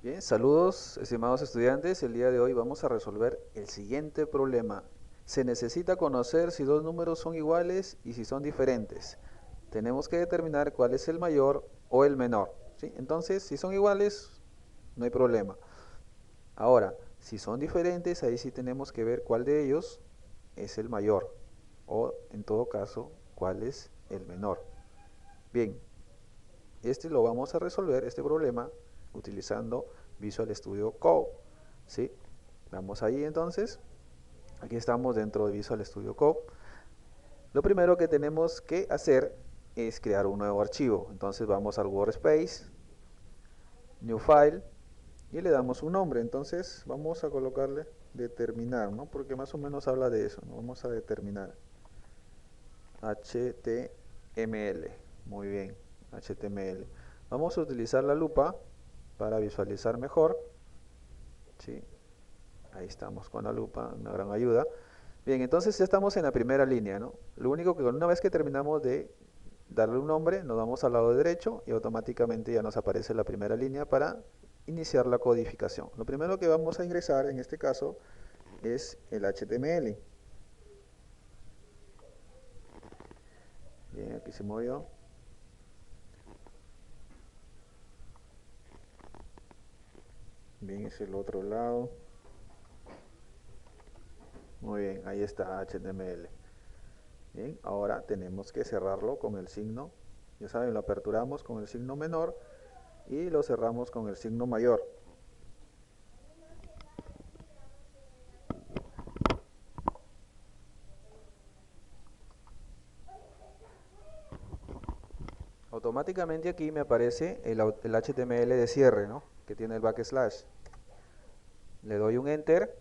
Bien, saludos estimados estudiantes. El día de hoy vamos a resolver el siguiente problema. Se necesita conocer si dos números son iguales y si son diferentes. Tenemos que determinar cuál es el mayor o el menor, ¿sí? Entonces, si son iguales, no hay problema. Ahora, si son diferentes, ahí sí tenemos que ver cuál de ellos es el mayor o, en todo caso, cuál es el menor. Bien, este lo vamos a resolver, este problema, utilizando Visual Studio Code, ¿sí? Vamos ahí entonces. Aquí estamos dentro de Visual Studio Code. Lo primero que tenemos que hacer es crear un nuevo archivo. Entonces vamos al Workspace, New File, y le damos un nombre. Entonces vamos a colocarle determinar, ¿no? Porque más o menos habla de eso, ¿no? Vamos a determinar HTML. Muy bien, HTML. Vamos a utilizar la lupa para visualizar mejor, ¿sí? Ahí estamos con la lupa, una gran ayuda. Bien, entonces ya estamos en la primera línea, ¿no? Lo único que una vez que terminamos de darle un nombre, nos vamos al lado derecho y automáticamente ya nos aparece la primera línea para iniciar la codificación. Lo primero que vamos a ingresar en este caso es el HTML. Bien, aquí se movió. Bien, es el otro lado. Muy bien, ahí está HTML. Bien, ahora tenemos que cerrarlo con el signo. Ya saben, lo aperturamos con el signo menor y lo cerramos con el signo mayor. Automáticamente aquí me aparece el HTML de cierre, ¿no? Que tiene el backslash. Le doy un enter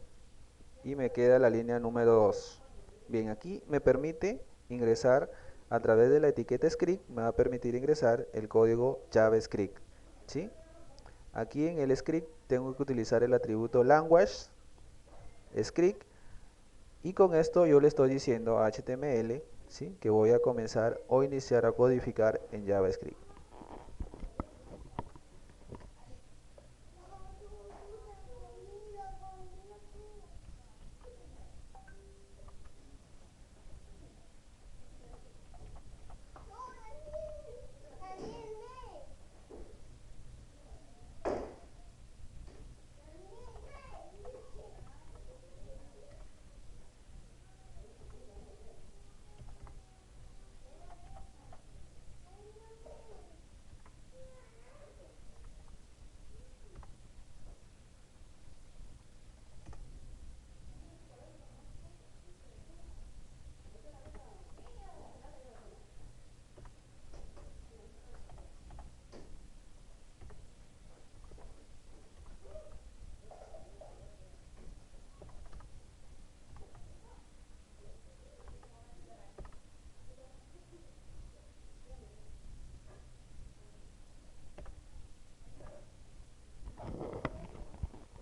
y me queda la línea número 2. Bien, aquí me permite ingresar a través de la etiqueta script, me va a permitir ingresar el código JavaScript, ¿sí? Aquí en el script tengo que utilizar el atributo language script y con esto yo le estoy diciendo a HTML, ¿sí? Que voy a comenzar o iniciar a codificar en JavaScript.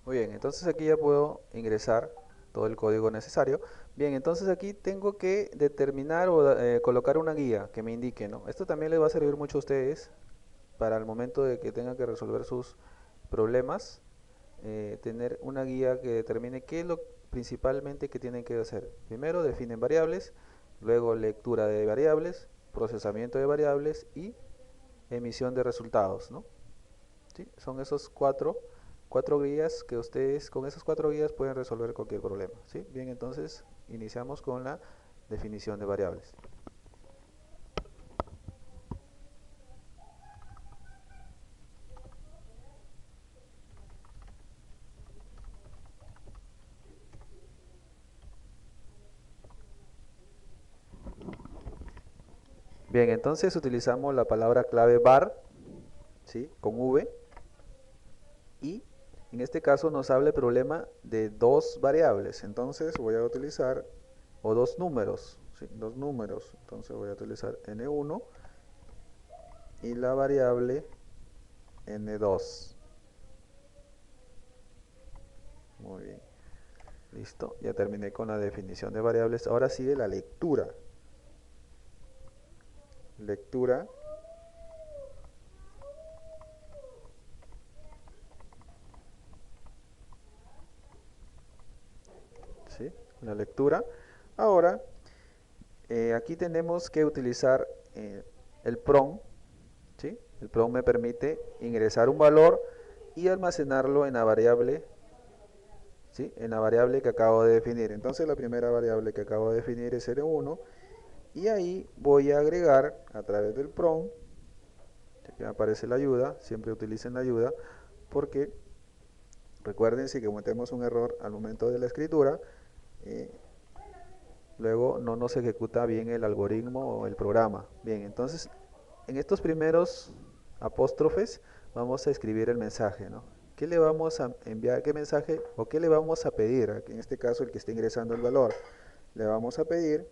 Muy bien, entonces aquí ya puedo ingresar todo el código necesario. Bien, entonces aquí tengo que determinar o colocar una guía que me indique, ¿no? Esto también les va a servir mucho a ustedes para el momento de que tengan que resolver sus problemas, tener una guía que determine qué es lo principalmente que tienen que hacer. Primero definen variables, luego lectura de variables, procesamiento de variables y emisión de resultados, ¿no? ¿Sí? Son esos cuatro guías que ustedes, con esas cuatro guías pueden resolver cualquier problema, ¿sí? Bien, entonces iniciamos con la definición de variables. Bien, entonces utilizamos la palabra clave var, ¿sí? Con V, y en este caso nos habla el problema de dos variables. Entonces voy a utilizar, o dos números, ¿sí? Dos números. Entonces voy a utilizar n1 y la variable n2. Muy bien. Listo, ya terminé con la definición de variables. Ahora sigue la lectura. Lectura ¿sí? La lectura. Ahora, aquí tenemos que utilizar el PROM, ¿sí? El PROM me permite ingresar un valor y almacenarlo en la variable, ¿sí? En la variable que acabo de definir. Entonces la primera variable que acabo de definir es N1 y ahí voy a agregar a través del PROM, aquí aparece la ayuda, siempre utilicen la ayuda porque recuerden si cometemos un error al momento de la escritura, eh, luego no nos ejecuta bien el algoritmo o el programa. Bien, entonces en estos primeros apóstrofes vamos a escribir el mensaje, ¿no? ¿Qué le vamos a enviar? ¿Qué mensaje o qué le vamos a pedir? Aquí en este caso el que está ingresando el valor. Le vamos a pedir,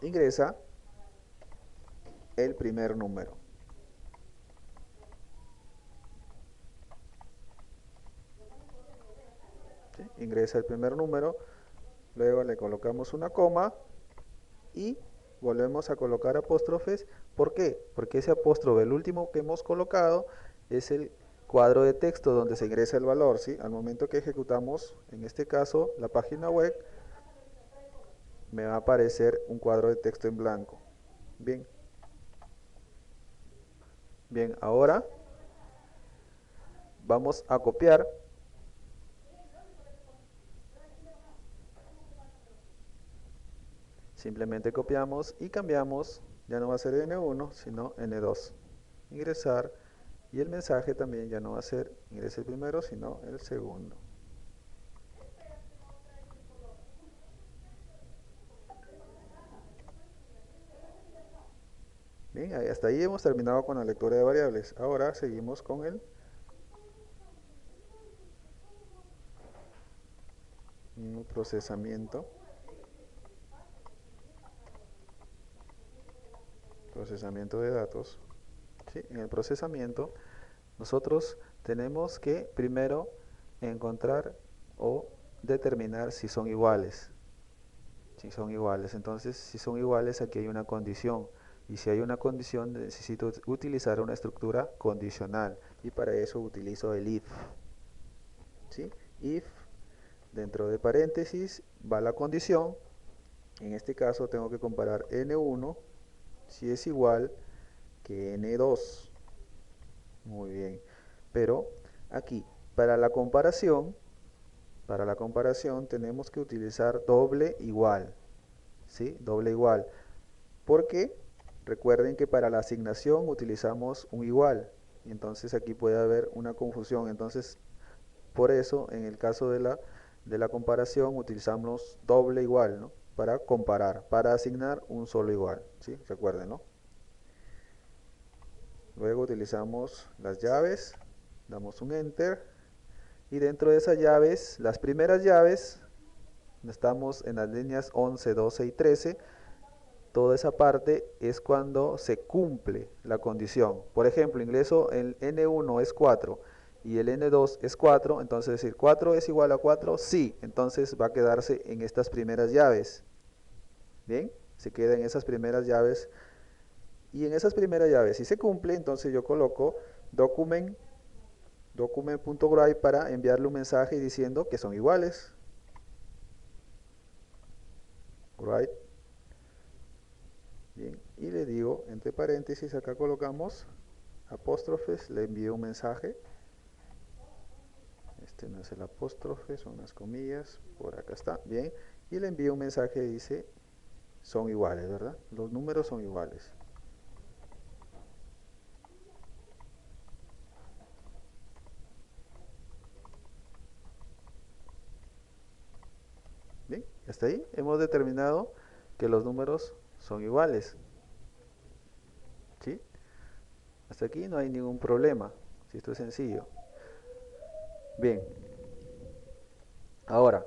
ingresa el primer número. ¿Sí? Ingresa el primer número, luego le colocamos una coma y volvemos a colocar apóstrofes. ¿Por qué? Porque ese apóstrofe, el último que hemos colocado, es el cuadro de texto donde se ingresa el valor, ¿sí? Al momento que ejecutamos, en este caso, la página web, me va a aparecer un cuadro de texto en blanco. Bien. Bien, ahora vamos a copiar. Simplemente copiamos y cambiamos, ya no va a ser N1, sino N2. Ingresar y el mensaje también ya no va a ser ingrese el primero, sino el segundo. Bien, hasta ahí hemos terminado con la lectura de variables. Ahora seguimos con el procesamiento. Procesamiento de datos. ¿Sí? En el procesamiento nosotros tenemos que primero encontrar o determinar si son iguales. Si son iguales, entonces si son iguales aquí hay una condición y si hay una condición necesito utilizar una estructura condicional y para eso utilizo el if. ¿Sí? If, dentro de paréntesis va la condición, en este caso tengo que comparar n1 si es igual que n2. Muy bien, pero aquí para la comparación tenemos que utilizar doble igual, ¿sí? Doble igual. Porque recuerden que para la asignación utilizamos un igual. Y entonces aquí puede haber una confusión. Entonces, por eso, en el caso de la comparación, utilizamos doble igual, ¿no? Para comparar, para asignar un solo igual. ¿Sí? Recuerden, ¿no? Luego utilizamos las llaves, damos un enter. Y dentro de esas llaves, las primeras llaves, estamos en las líneas 11, 12 y 13. Toda esa parte es cuando se cumple la condición. Por ejemplo, ingreso el N1 es 4 y el N2 es 4, entonces decir 4 es igual a 4, sí, entonces va a quedarse en estas primeras llaves. Bien, se queda en esas primeras llaves y en esas primeras llaves si se cumple, entonces yo coloco document.write para enviarle un mensaje diciendo que son iguales. Write. Bien, y le digo, entre paréntesis, acá colocamos apóstrofes, le envío un mensaje. Este no es el apóstrofe, son las comillas, por acá está, bien. Y le envío un mensaje que dice, son iguales, ¿verdad? Los números son iguales. Bien, hasta ahí hemos determinado que los números son iguales. ¿Sí? Hasta aquí no hay ningún problema, si esto es sencillo. Bien, ahora,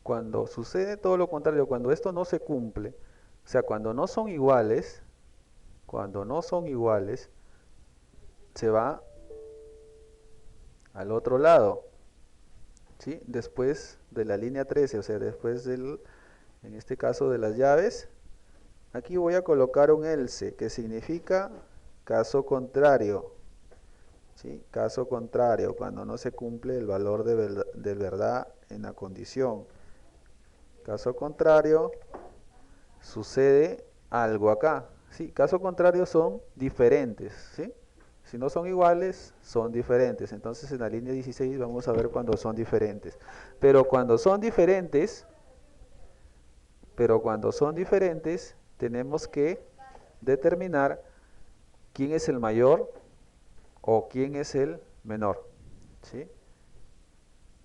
cuando sucede todo lo contrario, cuando esto no se cumple, o sea, cuando no son iguales, se va al otro lado, ¿sí? Después de la línea 13, o sea, después del, en este caso de las llaves, aquí voy a colocar un else, que significa caso contrario. ¿sí? Caso contrario, cuando no se cumple el valor de verdad en la condición. Caso contrario, sucede algo acá. Sí, caso contrario son diferentes, ¿sí? Si no son iguales, son diferentes. Entonces en la línea 16 vamos a ver cuando son diferentes. Pero cuando son diferentes, tenemos que determinar quién es el mayor o quién es el menor, ¿sí?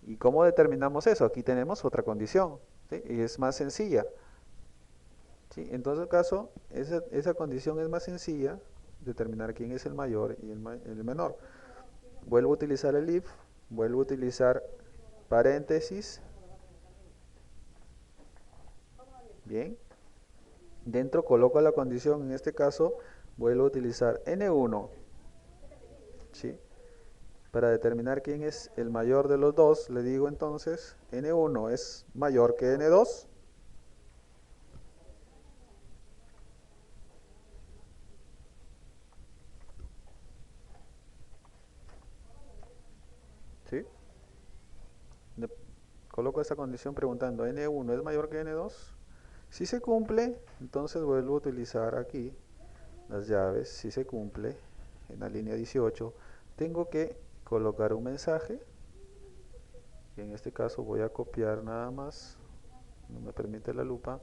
¿Y cómo determinamos eso? Aquí tenemos otra condición, ¿sí? Y es más sencilla. ¿Sí? En todo caso, esa condición es más sencilla, determinar quién es el mayor y el menor. Vuelvo a utilizar el if, vuelvo a utilizar paréntesis. Bien. Dentro coloco la condición, en este caso vuelvo a utilizar n1. ¿Sí? Para determinar quién es el mayor de los dos, le digo entonces, n1 es mayor que n2. ¿Sí? Coloco esa condición preguntando, ¿n1 es mayor que n2? Si se cumple, entonces vuelvo a utilizar aquí las llaves. Si se cumple, en la línea 18, tengo que colocar un mensaje. Y en este caso voy a copiar nada más. No me permite la lupa.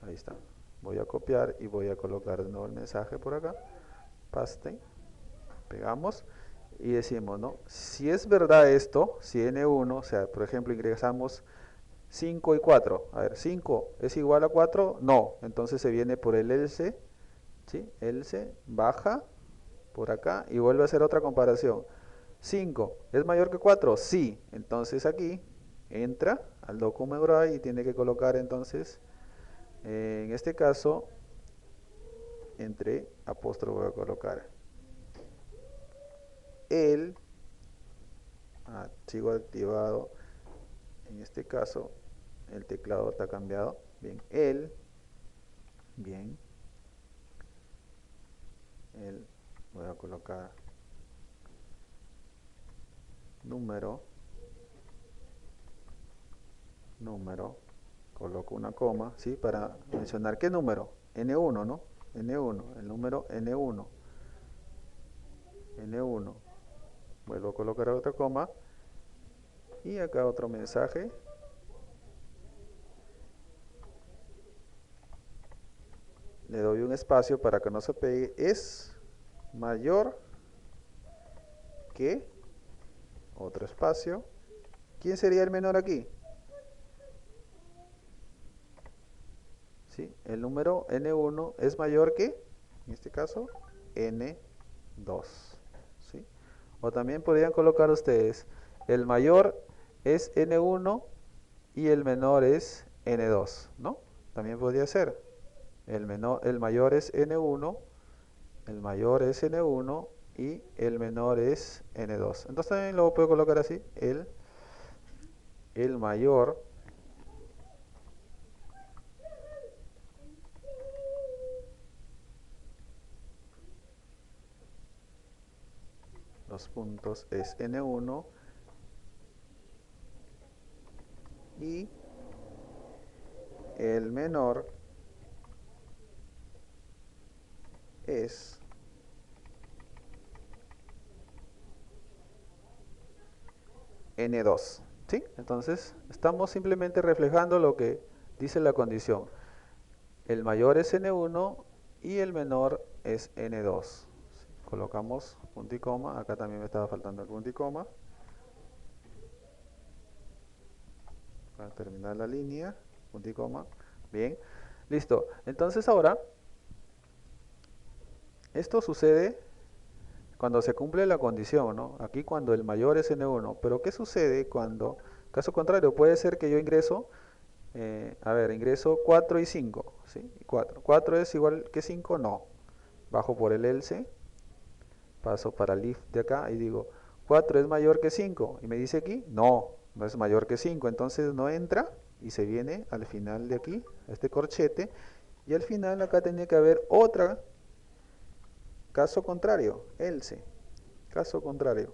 Ahí está. Voy a copiar y voy a colocar de nuevo el mensaje por acá. Paste. Pegamos. Y decimos, ¿no? Si es verdad esto, si n1, o sea, por ejemplo, ingresamos 5 y 4. A ver, 5 es igual a 4, no. Entonces se viene por el else, ¿sí? Else, baja por acá y vuelve a hacer otra comparación. 5 es mayor que 4, sí. Entonces aquí entra al documento y tiene que colocar entonces, en este caso, entre apóstrofe voy a colocar el archivo activado. En este caso el teclado está cambiado. Bien, bien, voy a colocar número, coloco una coma, ¿sí? Para mencionar qué número, n1, ¿no? n1, el número n1, vuelvo a colocar otra coma, y acá otro mensaje, le doy un espacio para que no se pegue, es mayor que, otro espacio. ¿Quién sería el menor aquí? ¿Sí? El número n1 es mayor que, en este caso, n2. ¿Sí? O también podrían colocar ustedes, el mayor es n1 y el menor es n2, ¿no? También podría ser. El mayor es n1, el mayor es n1 y el menor es n2. Entonces también lo puedo colocar así, el mayor los puntos es n1 y el menor es n2. ¿Sí? Entonces estamos simplemente reflejando lo que dice la condición. El mayor es n1 y el menor es n2. Colocamos punto y coma. Acá también me estaba faltando el punto y coma. Para terminar la línea, punto y coma. Bien, listo. Entonces ahora, esto sucede cuando se cumple la condición, ¿no? Aquí cuando el mayor es n1. Pero ¿qué sucede cuando, caso contrario, puede ser que yo ingreso, ingreso 4 y 5, ¿sí? 4. ¿4 es igual que 5? No. Bajo por el else, paso para el if de acá y digo, 4 es mayor que 5. Y me dice aquí, no, no es mayor que 5. Entonces no entra y se viene al final de aquí, este corchete. Y al final acá tenía que haber otra caso contrario, else, caso contrario,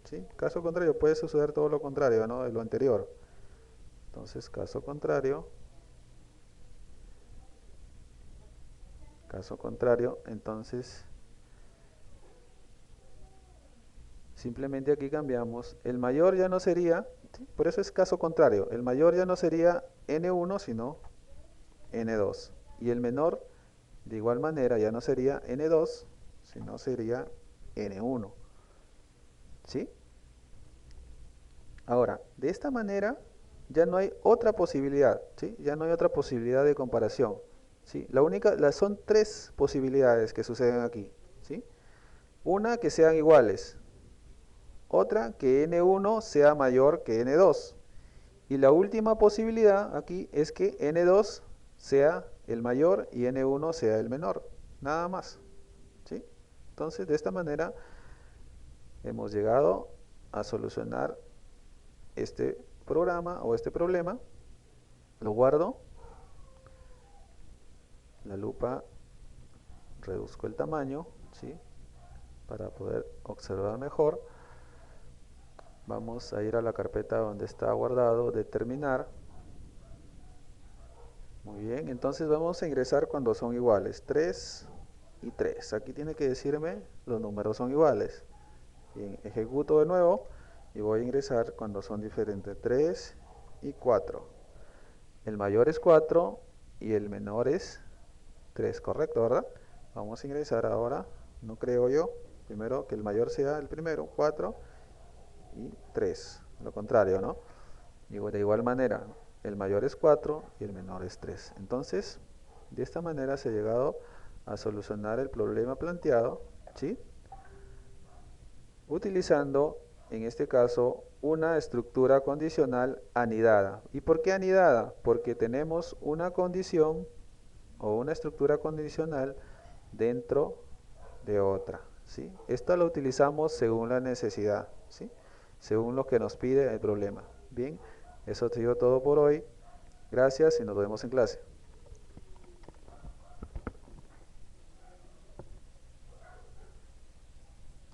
¿sí? Caso contrario, puede suceder todo lo contrario, ¿no? De lo anterior. Entonces, caso contrario, entonces simplemente aquí cambiamos. El mayor ya no sería, ¿sí? Por eso es caso contrario, el mayor ya no sería n1, sino n2. Y el menor, de igual manera, ya no sería n2, sino sería n1. ¿Sí? Ahora, de esta manera ya no hay otra posibilidad, ¿sí? Ya no hay otra posibilidad de comparación, ¿sí? Son tres posibilidades que suceden aquí, ¿sí? Una, que sean iguales. Otra, que n1 sea mayor que n2. Y la última posibilidad aquí es que n2 sea el mayor y n1 sea el menor. Nada más, ¿sí? Entonces, de esta manera hemos llegado a solucionar este programa o este problema. Lo guardo, la lupa, reduzco el tamaño, ¿sí? Para poder observar mejor. Vamos a ir a la carpeta donde está guardado, determinar. Muy bien, entonces vamos a ingresar cuando son iguales, 3 y 3. Aquí tiene que decirme los números son iguales. Bien, ejecuto de nuevo y voy a ingresar cuando son diferentes, 3 y 4. El mayor es 4 y el menor es 3, correcto, ¿verdad? Vamos a ingresar ahora, no creo yo, primero que el mayor sea el primero, 4 y 3, lo contrario, ¿no? Digo, de igual manera, el mayor es 4 y el menor es 3. Entonces, de esta manera se ha llegado a solucionar el problema planteado, ¿sí? Utilizando, en este caso, una estructura condicional anidada. ¿Y por qué anidada? Porque tenemos una condición o una estructura condicional dentro de otra, ¿sí? Esto lo utilizamos según la necesidad, ¿sí? Según lo que nos pide el problema. Bien, eso ha sido todo por hoy. Gracias y nos vemos en clase.